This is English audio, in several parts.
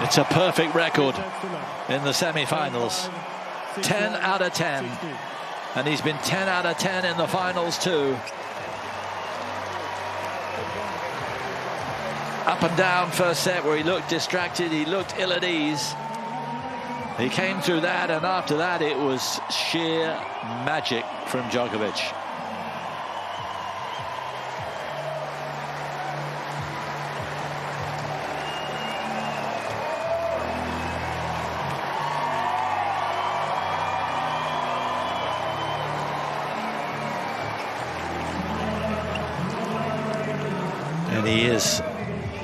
It's a perfect record in the semi-finals. 10 out of 10. And he's been 10 out of 10 in the finals too. Up and down first set where he looked distracted, he looked ill at ease. He came through that, and after that it was sheer magic from Djokovic. And he is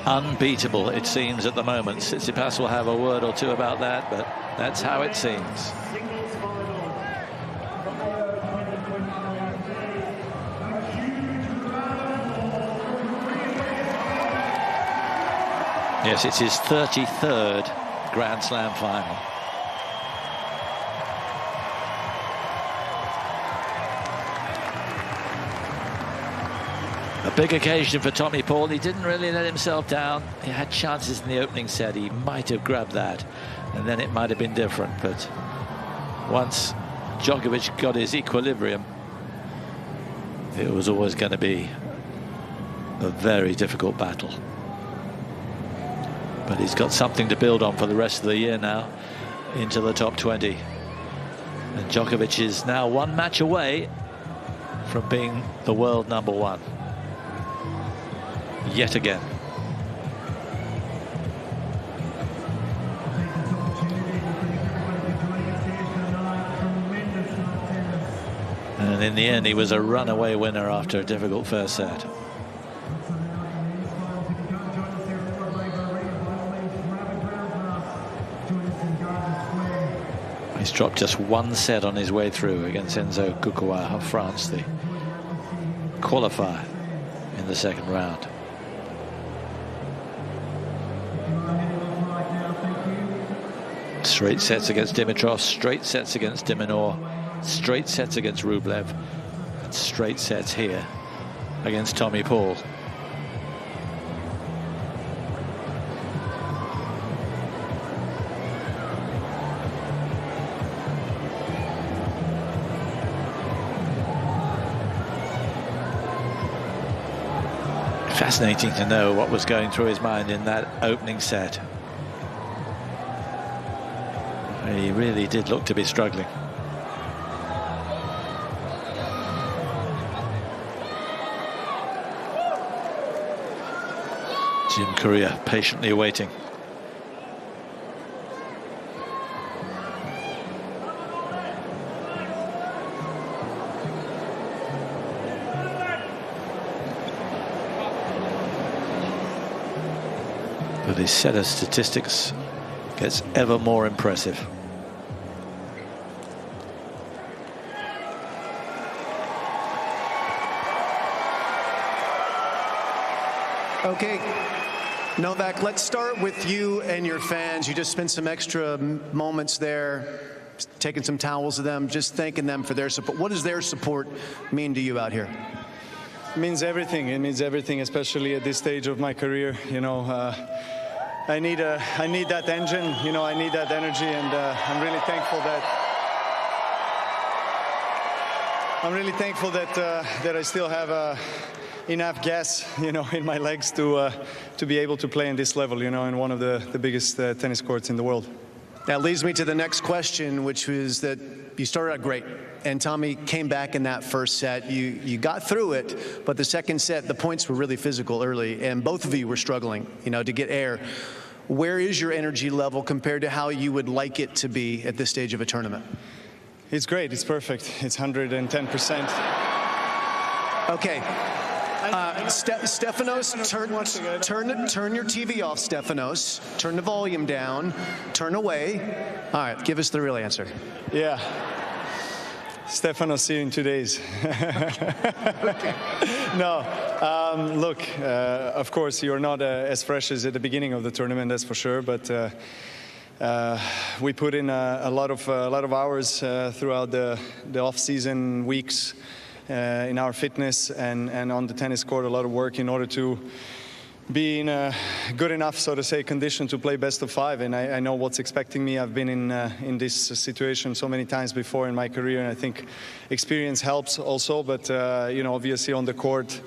unbeatable, it seems, at the moment. Tsitsipas will have a word or two about that, but that's how it seems. Yes, it's his 33rd Grand Slam final. A big occasion for Tommy Paul. He didn't really let himself down. He had chances in the opening set. He might have grabbed that, and then it might have been different. But once Djokovic got his equilibrium, it was always going to be a very difficult battle. But he's got something to build on for the rest of the year now, into the top 20. And Djokovic is now one match away from being the world #1. Yet again. And in the end, he was a runaway winner after a difficult first set. He's dropped just one set on his way through against Enzo Kukuwa of France, the qualifier in the second round. Straight sets against Dimitrov, straight sets against Diminor, straight sets against Rublev, and straight sets here against Tommy Paul. Fascinating to know what was going through his mind in that opening set. He really did look to be struggling. Jim Courier patiently waiting. But his set of statistics gets ever more impressive. Okay, Novak, let's start with you and your fans. You just spent some extra moments there, taking some towels to them, just thanking them for their support. What does their support mean to you out here? It means everything. It means everything, especially at this stage of my career. You know, I need that engine. You know, I need that energy, and I'm really thankful that I still have enough gas, you know, in my legs to be able to play in this level, you know, in one of the biggest tennis courts in the world. That leads me to the next question, which was that you started out great, and Tommy came back in that first set. You got through it, but the second set, the points were really physical early, and both of you were struggling, you know, to get air. Where is your energy level compared to how you would like it to be at this stage of a tournament? It's great. It's perfect. It's 110%. Okay. Stefanos, turn your TV off, Stefanos. Turn the volume down. Turn away. All right, give us the real answer. Yeah. Stefanos, see you in 2 days. Okay. No, look, of course, you're not as fresh as at the beginning of the tournament, that's for sure, but we put in a lot of hours throughout the off-season weeks. In our fitness and on the tennis court, a lot of work in order to be in a good enough, so to say, condition to play best of 5, and I know what's expecting me. I've been in this situation so many times before in my career, and I think experience helps also. But you know, obviously on the court,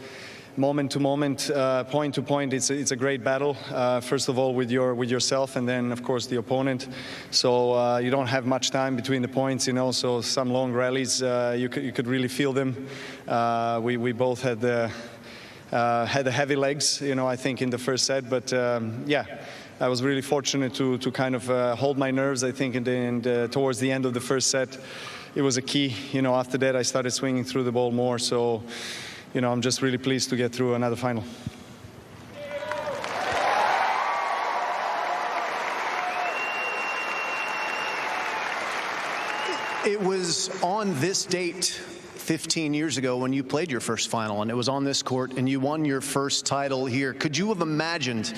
moment to moment, point to point, it's a great battle. First of all with yourself, and then of course the opponent. So you don't have much time between the points, you know. So some long rallies, you could really feel them. We both had the heavy legs, you know, I think in the first set, but yeah, I was really fortunate to kind of hold my nerves. I think towards the end of the first set, it was a key. You know, after that I started swinging through the ball more. So, you know, I'm just really pleased to get through another final. It was on this date 15 years ago when you played your first final, and it was on this court, and you won your first title here. Could you have imagined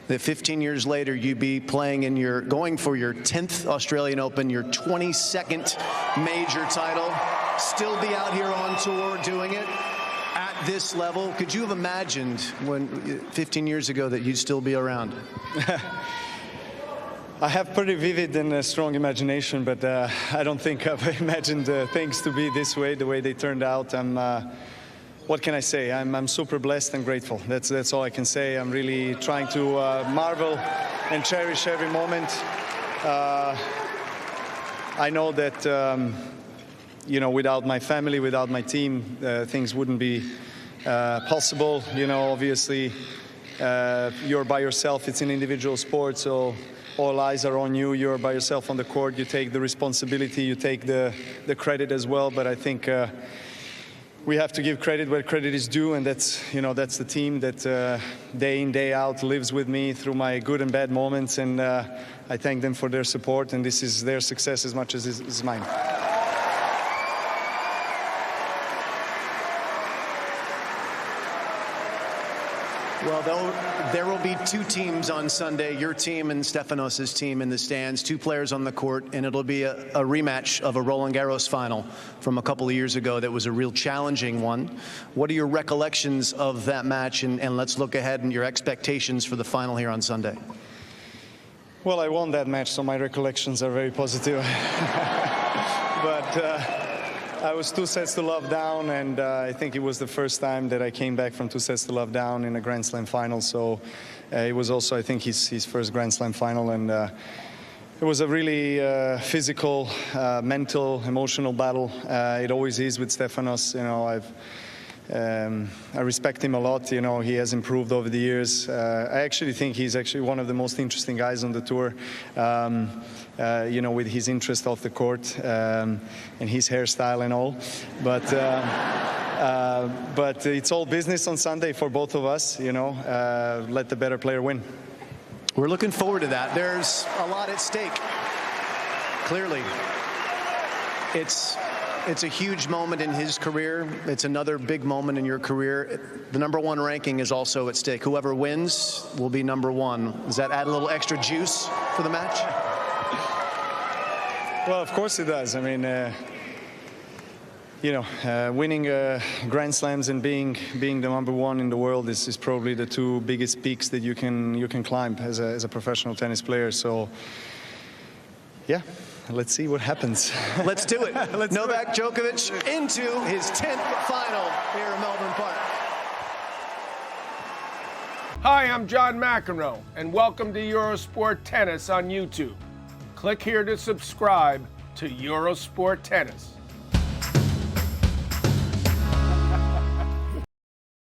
that 15 years later you'd be playing in going for your 10th Australian Open, your 22nd major title, still be out here on tour doing it at this level? Could you have imagined 15 years ago that you'd still be around? I have pretty vivid and strong imagination, but I don't think I've imagined things to be this way, the way they turned out. What can I say? I'm super blessed and grateful. That's all I can say. I'm really trying to marvel and cherish every moment. I know that you know, without my family, without my team, things wouldn't be possible. You know, obviously, you're by yourself. It's an individual sport, so all eyes are on you. You're by yourself on the court. You take the responsibility. You take the credit as well. But I think we have to give credit where credit is due, and that's the team that day in, day out lives with me through my good and bad moments. And I thank them for their support. And this is their success as much as it is mine. Well, there will be two teams on Sunday, your team and Stefanos' team in the stands, two players on the court, and it'll be a rematch of a Roland Garros final from a couple of years ago that was a real challenging one. What are your recollections of that match, and let's look ahead and your expectations for the final here on Sunday? Well, I won that match, so my recollections are very positive. But I was 2-0 down, and I think it was the first time that I came back from 2-0 down in a Grand Slam final. So it was also, I think, his first Grand Slam final, and it was a really physical, mental, emotional battle. It always is with Stefanos. You know, I respect him a lot. You know, he has improved over the years. I actually think he's actually one of the most interesting guys on the tour. You know, with his interest off the court and his hairstyle and all. But it's all business on Sunday for both of us. You know, let the better player win. We're looking forward to that. There's a lot at stake. Clearly, it's a huge moment in his career. It's another big moment in your career. The #1 ranking is also at stake. Whoever wins will be #1. Does that add a little extra juice for the match? Well, of course it does. I mean, you know, winning Grand Slams and being the #1 in the world is probably the two biggest peaks that you can climb as a professional tennis player. So, yeah, let's see what happens. Let's do it. Novak Djokovic into his 10th final here in Melbourne Park. Hi, I'm John McEnroe, and welcome to Eurosport Tennis on YouTube. Click here to subscribe to Eurosport Tennis.